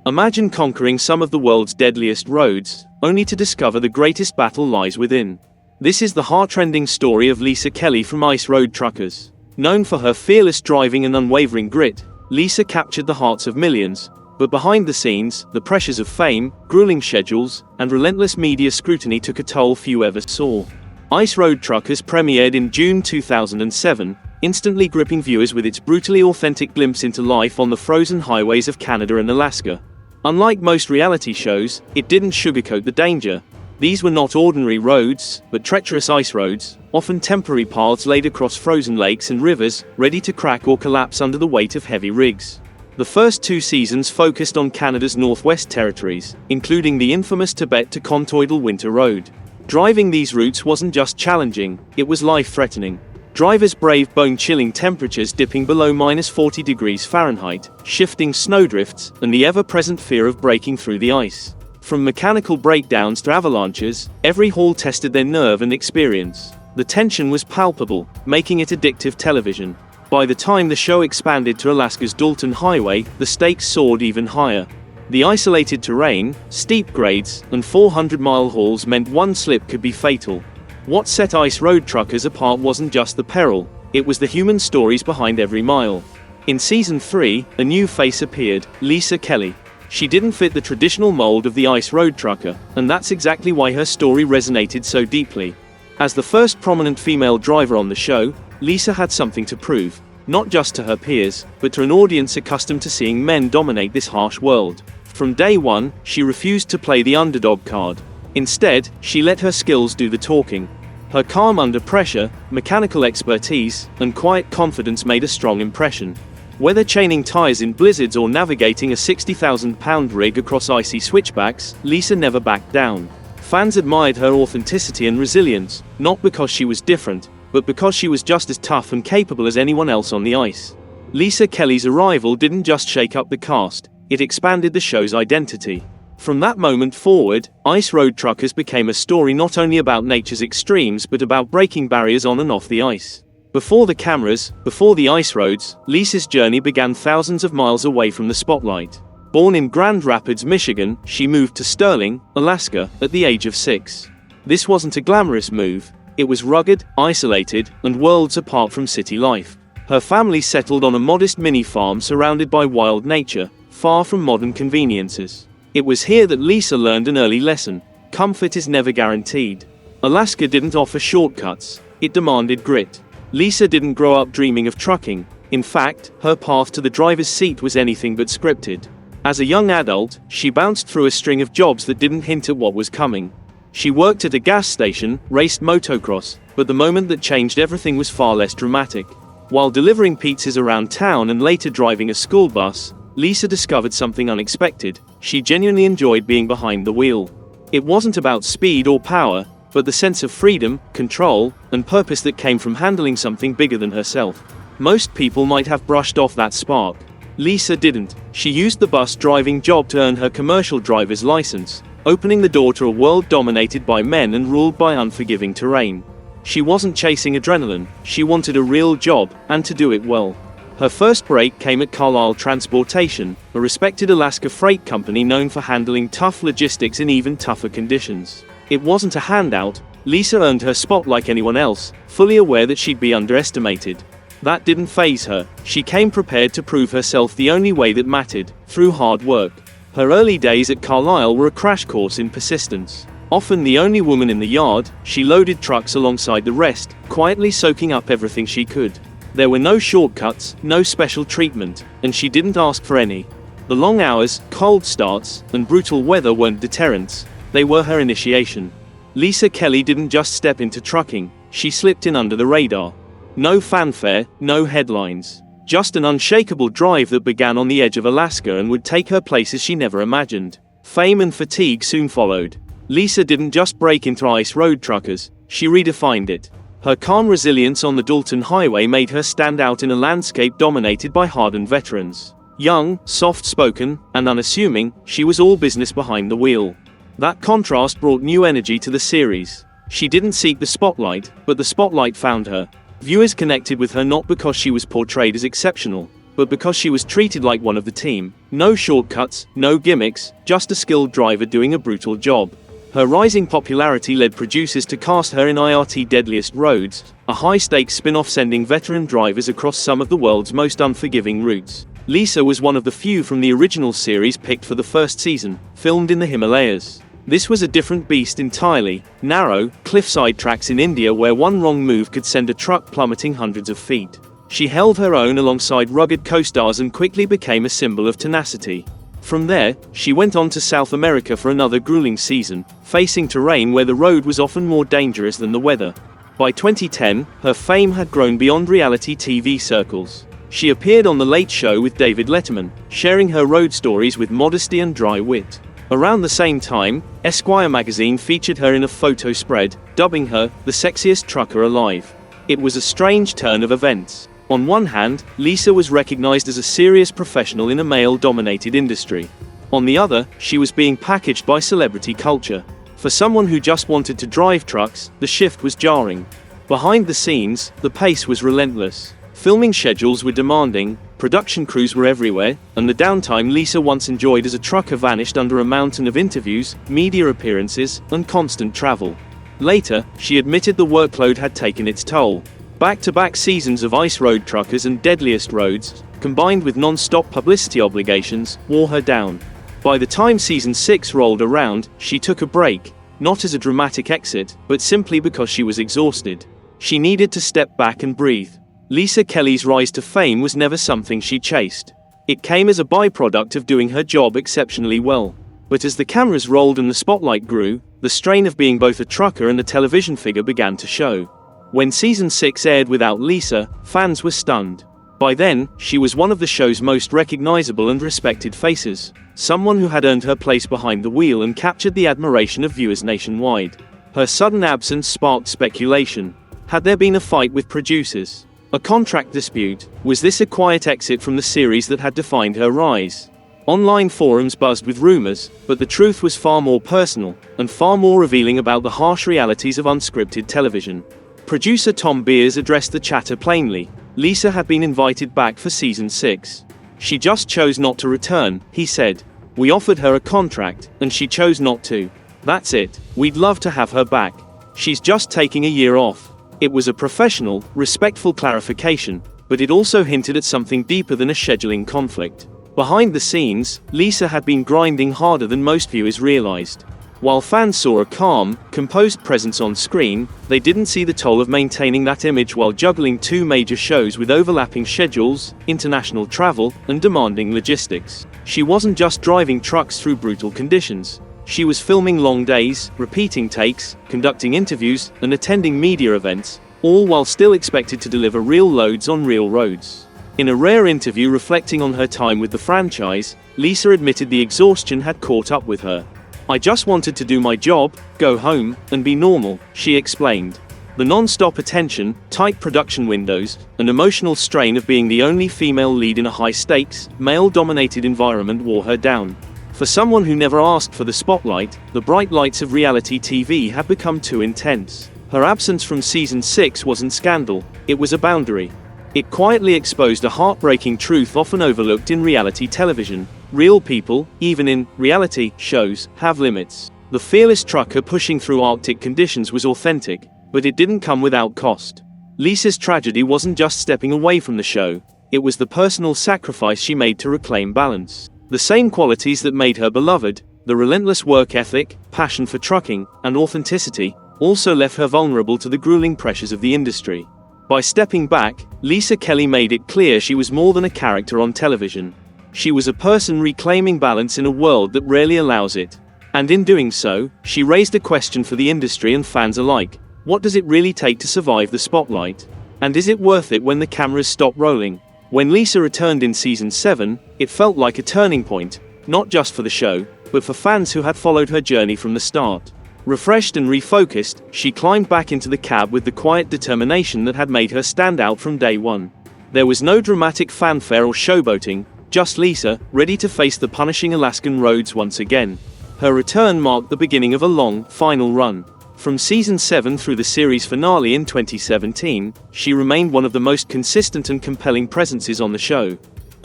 Imagine conquering some of the world's deadliest roads, only to discover the greatest battle lies within. This is the heart-rending story of Lisa Kelly from Ice Road Truckers. Known for her fearless driving and unwavering grit, Lisa captured the hearts of millions. But behind the scenes, the pressures of fame, grueling schedules, and relentless media scrutiny took a toll few ever saw. Ice Road Truckers premiered in June 2007, instantly gripping viewers with its brutally authentic glimpse into life on the frozen highways of Canada and Alaska. Unlike most reality shows, it didn't sugarcoat the danger. These were not ordinary roads, but treacherous ice roads, often temporary paths laid across frozen lakes and rivers, ready to crack or collapse under the weight of heavy rigs. The first 2 seasons focused on Canada's Northwest Territories, including the infamous Tibet to Contoidal Winter Road. Driving these routes wasn't just challenging, it was life-threatening. Drivers braved bone-chilling temperatures dipping below -40 degrees Fahrenheit, shifting snowdrifts, and the ever-present fear of breaking through the ice. From mechanical breakdowns to avalanches, every haul tested their nerve and experience. The tension was palpable, making it addictive television. By the time the show expanded to Alaska's Dalton Highway, the stakes soared even higher. The isolated terrain, steep grades, and 400-mile hauls meant one slip could be fatal. What set Ice Road Truckers apart wasn't just the peril, it was the human stories behind every mile. In Season 3, a new face appeared, Lisa Kelly. She didn't fit the traditional mold of the Ice Road Trucker, and that's exactly why her story resonated so deeply. As the first prominent female driver on the show, Lisa had something to prove, not just to her peers, but to an audience accustomed to seeing men dominate this harsh world. From day one, she refused to play the underdog card. Instead, she let her skills do the talking. Her calm under pressure, mechanical expertise, and quiet confidence made a strong impression. Whether chaining tires in blizzards or navigating a 60,000-pound rig across icy switchbacks, Lisa never backed down. Fans admired her authenticity and resilience, not because she was different, but because she was just as tough and capable as anyone else on the ice. Lisa Kelly's arrival didn't just shake up the cast, it expanded the show's identity. From that moment forward, Ice Road Truckers became a story not only about nature's extremes but about breaking barriers on and off the ice. Before the cameras, before the ice roads, Lisa's journey began thousands of miles away from the spotlight. Born in Grand Rapids, Michigan, she moved to Sterling, Alaska, at the age of 6. This wasn't a glamorous move. It was rugged, isolated, and worlds apart from city life. Her family settled on a modest mini-farm surrounded by wild nature, far from modern conveniences. It was here that Lisa learned an early lesson: comfort is never guaranteed. Alaska didn't offer shortcuts, it demanded grit. Lisa didn't grow up dreaming of trucking. In fact, her path to the driver's seat was anything but scripted. As a young adult, she bounced through a string of jobs that didn't hint at what was coming. She worked at a gas station, raced motocross, but the moment that changed everything was far less dramatic. While delivering pizzas around town and later driving a school bus, Lisa discovered something unexpected. She genuinely enjoyed being behind the wheel. It wasn't about speed or power, but the sense of freedom, control, and purpose that came from handling something bigger than herself. Most people might have brushed off that spark. Lisa didn't. She used the bus driving job to earn her commercial driver's license, opening the door to a world dominated by men and ruled by unforgiving terrain. She wasn't chasing adrenaline, she wanted a real job, and to do it well. Her first break came at Carlisle Transportation, a respected Alaska freight company known for handling tough logistics in even tougher conditions. It wasn't a handout. Lisa earned her spot like anyone else, fully aware that she'd be underestimated. That didn't faze her. She came prepared to prove herself the only way that mattered, through hard work. Her early days at Carlisle were a crash course in persistence. Often the only woman in the yard, she loaded trucks alongside the rest, quietly soaking up everything she could. There were no shortcuts, no special treatment, and she didn't ask for any. The long hours, cold starts, and brutal weather weren't deterrents. They were her initiation. Lisa Kelly didn't just step into trucking, she slipped in under the radar. No fanfare, no headlines. Just an unshakable drive that began on the edge of Alaska and would take her places she never imagined. Fame and fatigue soon followed. Lisa didn't just break into Ice Road Truckers, she redefined it. Her calm resilience on the Dalton Highway made her stand out in a landscape dominated by hardened veterans. Young, soft-spoken, and unassuming, she was all business behind the wheel. That contrast brought new energy to the series. She didn't seek the spotlight, but the spotlight found her. Viewers connected with her not because she was portrayed as exceptional, but because she was treated like one of the team. No shortcuts, no gimmicks, just a skilled driver doing a brutal job. Her rising popularity led producers to cast her in IRT Deadliest Roads, a high-stakes spin-off sending veteran drivers across some of the world's most unforgiving routes. Lisa was one of the few from the original series picked for the first season, filmed in the Himalayas. This was a different beast entirely, narrow, cliffside tracks in India where one wrong move could send a truck plummeting hundreds of feet. She held her own alongside rugged co-stars and quickly became a symbol of tenacity. From there, she went on to South America for another grueling season, facing terrain where the road was often more dangerous than the weather. By 2010, her fame had grown beyond reality TV circles. She appeared on The Late Show with David Letterman, sharing her road stories with modesty and dry wit. Around the same time, Esquire magazine featured her in a photo spread, dubbing her the sexiest trucker alive. It was a strange turn of events. On one hand, Lisa was recognized as a serious professional in a male-dominated industry. On the other, she was being packaged by celebrity culture. For someone who just wanted to drive trucks, the shift was jarring. Behind the scenes, the pace was relentless. Filming schedules were demanding, production crews were everywhere, and the downtime Lisa once enjoyed as a trucker vanished under a mountain of interviews, media appearances, and constant travel. Later, she admitted the workload had taken its toll. Back-to-back seasons of Ice Road Truckers and Deadliest Roads, combined with non-stop publicity obligations, wore her down. By the time season 6 rolled around, she took a break, not as a dramatic exit, but simply because she was exhausted. She needed to step back and breathe. Lisa Kelly's rise to fame was never something she chased. It came as a byproduct of doing her job exceptionally well. But as the cameras rolled and the spotlight grew, the strain of being both a trucker and a television figure began to show. When season 6 aired without Lisa, fans were stunned. By then, she was one of the show's most recognizable and respected faces, someone who had earned her place behind the wheel and captured the admiration of viewers nationwide. Her sudden absence sparked speculation. Had there been a fight with producers? A contract dispute? Was this a quiet exit from the series that had defined her rise? Online forums buzzed with rumors, but the truth was far more personal, and far more revealing about the harsh realities of unscripted television. Producer Tom Beers addressed the chatter plainly. Lisa had been invited back for season 6. She just chose not to return, he said. We offered her a contract, and she chose not to. That's it. We'd love to have her back. She's just taking a year off. It was a professional, respectful clarification, but it also hinted at something deeper than a scheduling conflict. Behind the scenes, Lisa had been grinding harder than most viewers realized. While fans saw a calm, composed presence on screen, they didn't see the toll of maintaining that image while juggling 2 major shows with overlapping schedules, international travel, and demanding logistics. She wasn't just driving trucks through brutal conditions. She was filming long days, repeating takes, conducting interviews, and attending media events, all while still expected to deliver real loads on real roads. In a rare interview reflecting on her time with the franchise, Lisa admitted the exhaustion had caught up with her. I just wanted to do my job, go home, and be normal, she explained. The non-stop attention, tight production windows, and emotional strain of being the only female lead in a high-stakes, male-dominated environment wore her down. For someone who never asked for the spotlight, the bright lights of reality TV had become too intense. Her absence from season 6 wasn't scandal, it was a boundary. It quietly exposed a heartbreaking truth often overlooked in reality television. Real people, even in reality shows, have limits. The fearless trucker pushing through Arctic conditions was authentic, but it didn't come without cost. Lisa's tragedy wasn't just stepping away from the show, it was the personal sacrifice she made to reclaim balance. The same qualities that made her beloved, the relentless work ethic, passion for trucking, and authenticity, also left her vulnerable to the grueling pressures of the industry. By stepping back, Lisa Kelly made it clear she was more than a character on television. She was a person reclaiming balance in a world that rarely allows it. And in doing so, she raised a question for the industry and fans alike. What does it really take to survive the spotlight? And is it worth it when the cameras stop rolling? When Lisa returned in season 7, it felt like a turning point, not just for the show, but for fans who had followed her journey from the start. Refreshed and refocused, she climbed back into the cab with the quiet determination that had made her stand out from day one. There was no dramatic fanfare or showboating, just Lisa, ready to face the punishing Alaskan roads once again. Her return marked the beginning of a long, final run. From season 7 through the series finale in 2017, she remained one of the most consistent and compelling presences on the show.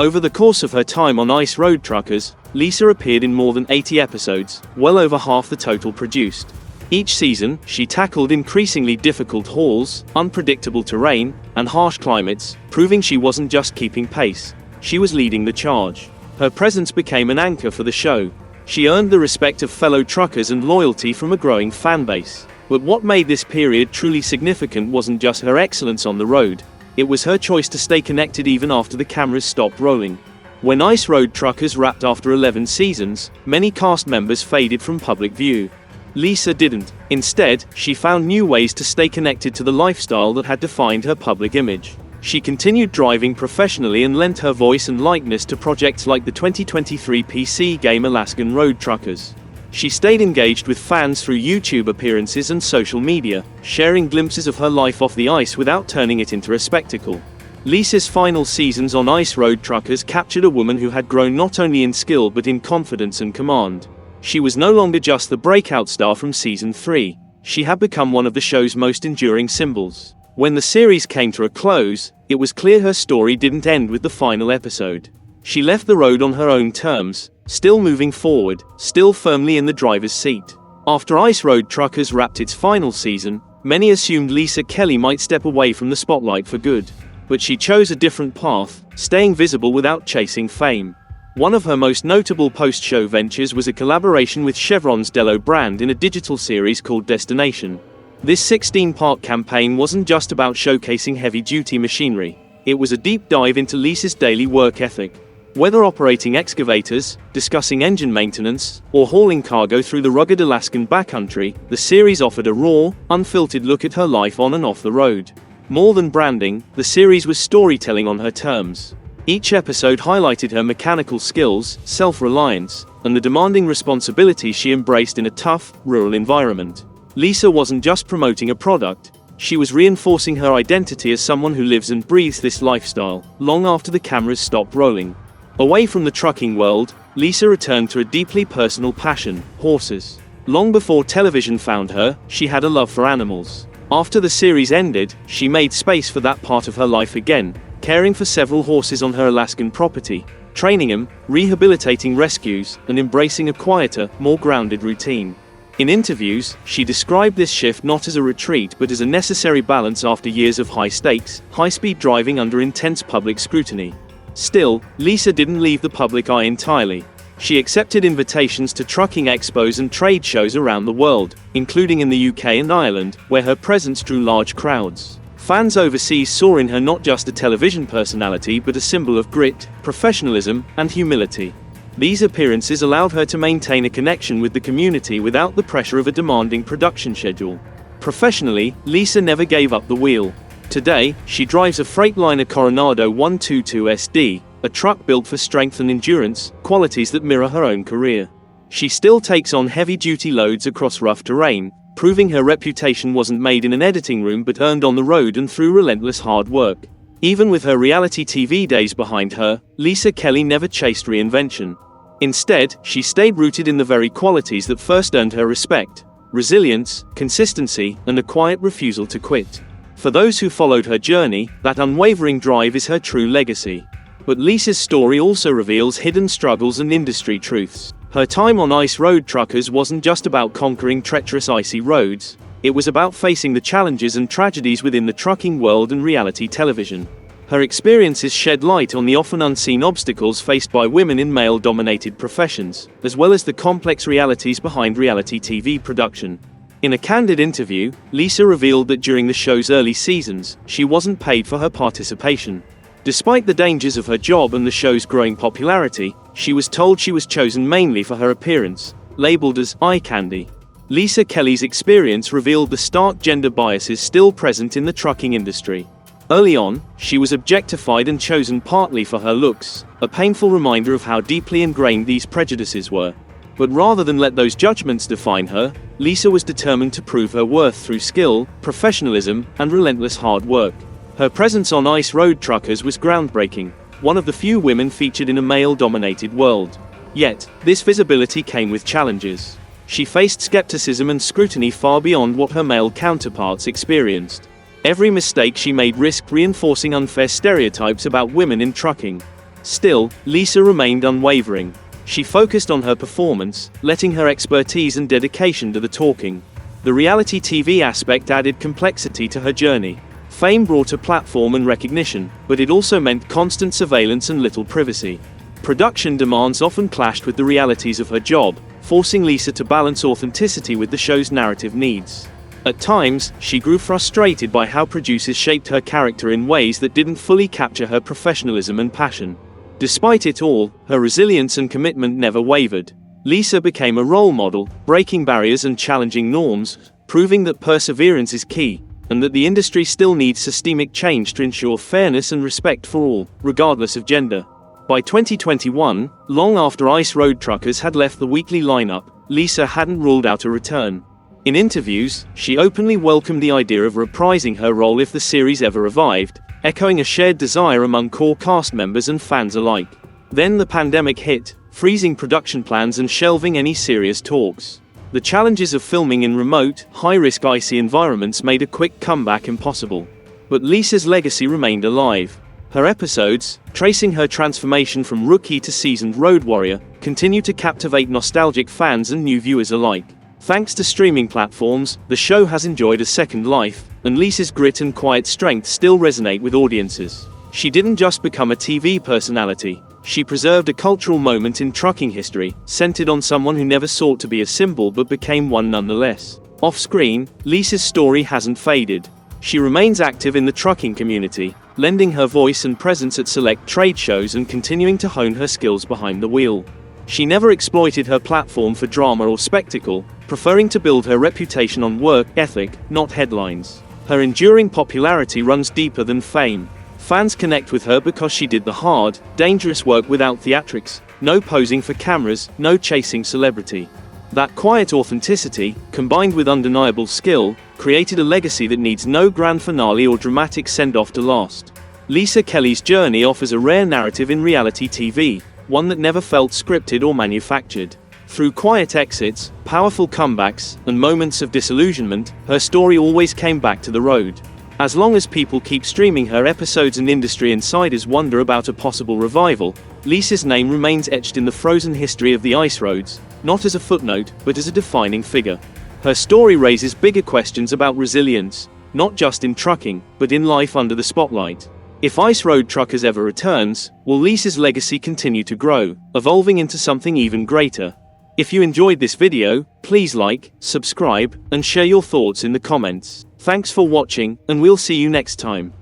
Over the course of her time on Ice Road Truckers, Lisa appeared in more than 80 episodes, well over half the total produced. Each season, she tackled increasingly difficult hauls, unpredictable terrain, and harsh climates, proving she wasn't just keeping pace. She was leading the charge. Her presence became an anchor for the show. She earned the respect of fellow truckers and loyalty from a growing fan base. But what made this period truly significant wasn't just her excellence on the road. It was her choice to stay connected even after the cameras stopped rolling. When Ice Road Truckers wrapped after 11 seasons, many cast members faded from public view. Lisa didn't. Instead, she found new ways to stay connected to the lifestyle that had defined her public image. She continued driving professionally and lent her voice and likeness to projects like the 2023 PC game Alaskan Road Truckers. She stayed engaged with fans through YouTube appearances and social media, sharing glimpses of her life off the ice without turning it into a spectacle. Lisa's final seasons on Ice Road Truckers captured a woman who had grown not only in skill but in confidence and command. She was no longer just the breakout star from season 3. She had become one of the show's most enduring symbols. When the series came to a close, it was clear her story didn't end with the final episode. She left the road on her own terms, still moving forward, still firmly in the driver's seat. After Ice Road Truckers wrapped its final season, many assumed Lisa Kelly might step away from the spotlight for good. But she chose a different path, staying visible without chasing fame. One of her most notable post-show ventures was a collaboration with Chevron's Delo brand in a digital series called Destination. This 16-part campaign wasn't just about showcasing heavy-duty machinery. It was a deep dive into Lisa's daily work ethic. Whether operating excavators, discussing engine maintenance, or hauling cargo through the rugged Alaskan backcountry, the series offered a raw, unfiltered look at her life on and off the road. More than branding, the series was storytelling on her terms. Each episode highlighted her mechanical skills, self-reliance, and the demanding responsibilities she embraced in a tough, rural environment. Lisa wasn't just promoting a product, she was reinforcing her identity as someone who lives and breathes this lifestyle, long after the cameras stopped rolling. Away from the trucking world, Lisa returned to a deeply personal passion, horses. Long before television found her, she had a love for animals. After the series ended, she made space for that part of her life again, caring for several horses on her Alaskan property, training them, rehabilitating rescues, and embracing a quieter, more grounded routine. In interviews, she described this shift not as a retreat but as a necessary balance after years of high-stakes, high-speed driving under intense public scrutiny. Still, Lisa didn't leave the public eye entirely. She accepted invitations to trucking expos and trade shows around the world, including in the UK and Ireland, where her presence drew large crowds. Fans overseas saw in her not just a television personality but a symbol of grit, professionalism, and humility. These appearances allowed her to maintain a connection with the community without the pressure of a demanding production schedule. Professionally, Lisa never gave up the wheel. Today, she drives a Freightliner Coronado 122SD, a truck built for strength and endurance, qualities that mirror her own career. She still takes on heavy-duty loads across rough terrain, proving her reputation wasn't made in an editing room but earned on the road and through relentless hard work. Even with her reality TV days behind her, Lisa Kelly never chased reinvention. Instead, she stayed rooted in the very qualities that first earned her respect: resilience, consistency, and a quiet refusal to quit. For those who followed her journey, that unwavering drive is her true legacy. But Lisa's story also reveals hidden struggles and industry truths. Her time on Ice Road Truckers wasn't just about conquering treacherous icy roads, it was about facing the challenges and tragedies within the trucking world and reality television. Her experiences shed light on the often unseen obstacles faced by women in male-dominated professions, as well as the complex realities behind reality TV production. In a candid interview, Lisa revealed that during the show's early seasons, she wasn't paid for her participation. Despite the dangers of her job and the show's growing popularity, she was told she was chosen mainly for her appearance, labeled as eye candy. Lisa Kelly's experience revealed the stark gender biases still present in the trucking industry. Early on, she was objectified and chosen partly for her looks, a painful reminder of how deeply ingrained these prejudices were. But rather than let those judgments define her, Lisa was determined to prove her worth through skill, professionalism, and relentless hard work. Her presence on Ice Road Truckers was groundbreaking, one of the few women featured in a male-dominated world. Yet, this visibility came with challenges. She faced skepticism and scrutiny far beyond what her male counterparts experienced. Every mistake she made risked reinforcing unfair stereotypes about women in trucking. Still, Lisa remained unwavering. She focused on her performance, letting her expertise and dedication to the talking. The reality TV aspect added complexity to her journey. Fame brought a platform and recognition, but it also meant constant surveillance and little privacy. Production demands often clashed with the realities of her job, forcing Lisa to balance authenticity with the show's narrative needs. At times, she grew frustrated by how producers shaped her character in ways that didn't fully capture her professionalism and passion. Despite it all, her resilience and commitment never wavered. Lisa became a role model, breaking barriers and challenging norms, proving that perseverance is key, and that the industry still needs systemic change to ensure fairness and respect for all, regardless of gender. By 2021, long after Ice Road Truckers had left the weekly lineup, Lisa hadn't ruled out a return. In interviews, she openly welcomed the idea of reprising her role if the series ever revived, echoing a shared desire among core cast members and fans alike. Then the pandemic hit, freezing production plans and shelving any serious talks. The challenges of filming in remote, high-risk icy environments made a quick comeback impossible. But Lisa's legacy remained alive. Her episodes, tracing her transformation from rookie to seasoned road warrior, continue to captivate nostalgic fans and new viewers alike. Thanks to streaming platforms, the show has enjoyed a second life, and Lisa's grit and quiet strength still resonate with audiences. She didn't just become a TV personality, she preserved a cultural moment in trucking history, centered on someone who never sought to be a symbol but became one nonetheless. Off-screen, Lisa's story hasn't faded. She remains active in the trucking community, lending her voice and presence at select trade shows and continuing to hone her skills behind the wheel. She never exploited her platform for drama or spectacle, preferring to build her reputation on work ethic, not headlines. Her enduring popularity runs deeper than fame. Fans connect with her because she did the hard, dangerous work without theatrics, no posing for cameras, no chasing celebrity. That quiet authenticity, combined with undeniable skill, created a legacy that needs no grand finale or dramatic send-off to last. Lisa Kelly's journey offers a rare narrative in reality TV, one that never felt scripted or manufactured. Through quiet exits, powerful comebacks, and moments of disillusionment, her story always came back to the road. As long as people keep streaming her episodes and industry insiders wonder about a possible revival, Lisa's name remains etched in the frozen history of the ice roads, not as a footnote, but as a defining figure. Her story raises bigger questions about resilience, not just in trucking, but in life under the spotlight. If Ice Road Truckers ever returns, will Lisa's legacy continue to grow, evolving into something even greater? If you enjoyed this video, please like, subscribe, and share your thoughts in the comments. Thanks for watching, and we'll see you next time.